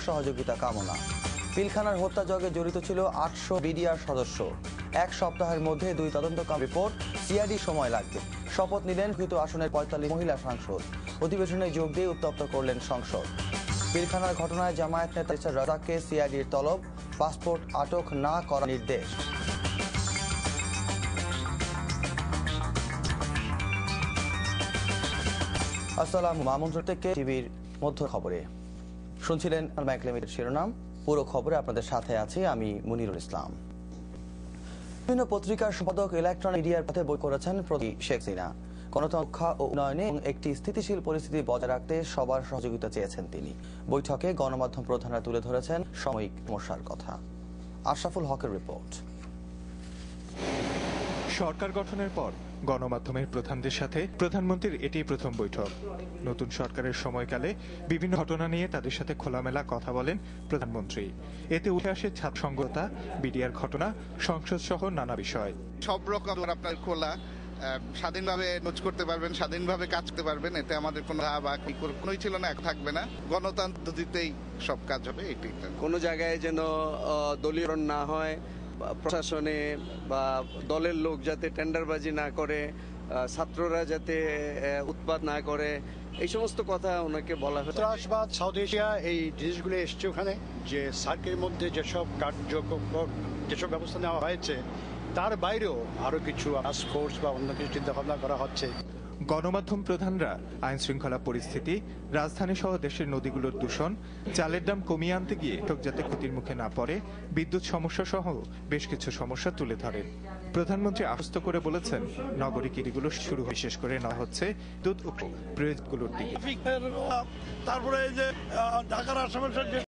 সহযোগিতা কামনা। পিলখানার হত্যাযজ্ঞে জড়িত ছিল 800 বিডিআর সদস্য। এক সপ্তাহের মধ্যে 2 তদন্ত রিপোর্ট, সিআইডি সময় লাগবে। শপথ নিলেন কৃত আসনের 45 মহিলা সাংসদ। অধিবেশনে যোগ দিয়ে উত্তপ্ত করলেন সংসদ। পিলখানার ঘটনায় জামায়াত নেতা রাজাককে সিআইডির তলব, পাসপোর্ট আটক না করার নির্দেশ। আসসালামু আমন্ত্রণ থেকে টিভির মধ্য খবরে শুনছিলেন লিমিটেড শিরোনাম। পুরো খবরে আপনাদের সাথে আছি আমি মুনিরুল ইসলাম। বিভিন্ন পত্রিকার সম্পাদক ইলেকট্রনিক মিডিয়ার পথে বই করেছেন শেখ হাসিনা। গণতন্ত্র ও উন্নয়নে একটি স্থিতিশীল পরিস্থিতি বজায় রাখতে সবার সহযোগিতা চেয়েছেন তিনি। বৈঠকে গণমাধ্যম প্রধানরা তুলে ধরেছেন সাময়িক সমস্যার কথা। আশরাফুল হকের রিপোর্ট। সরকার গঠনের পর গণমাধ্যমের প্রধানদের সাথে প্রধানমন্ত্রীর এটি প্রথম বৈঠক। নতুন সরকারের সময়কালে বিভিন্ন ঘটনা নিয়ে তাদের সাথে খোলামেলা কথা বলেন প্রধানমন্ত্রী। এতে উঠে আসে ছাত্র সংগঠন, বিডিআর ঘটনা, সংসদ সহ নানা বিষয়। সব রকম আপনার খোলা, স্বাধীনভাবে নোট করতে পারবেন, স্বাধীনভাবে কাজ করতে পারবেন। এতে আমাদের কোনো কোনোই ছিল না, থাকবে না। গণতন্ত্র পদ্ধতিতেই সব কাজ হবে। এটাই কোনো জায়গায় যেন দলীয়করণ না হয়, প্রশাসনে বা দলের লোক যাতে টেন্ডারবাজি না করে, ছাত্ররা যাতে উৎপাত না করে, এই সমস্ত কথা ওনাকে বলা হয়। সন্ত্রাসবাদ, সাউথ এশিয়া, এই জিনিসগুলো এসছে ওখানে, যে সার্কের মধ্যে যেসব যেসব ব্যবস্থা নেওয়া হয়েছে তার বাইরেও আরো কিছু টাস্ক ফোর্স বা অন্য কিছু চিন্তা ভাবনা করা হচ্ছে। গণমাধ্যম প্রধানরা আইন শৃঙ্খলা পরিস্থিতি, রাজধানী সহ দেশের নদীগুলোর দূষণ, চালের দাম কমিয়ে আনতে গিয়ে যাতে ক্ষতির মুখে না পড়ে, বিদ্যুৎ সমস্যা সহ বেশ কিছু সমস্যা তুলে ধরেন। প্রধানমন্ত্রী আশ্বস্ত করে বলেছেন, নগরীর কিরিগুলো শুরু বিশেষ করে না হচ্ছে বিদ্যুৎ ও প্রয়োজনগুলোর দিকে। তারপরে এই যে ঢাকার আশেপাশে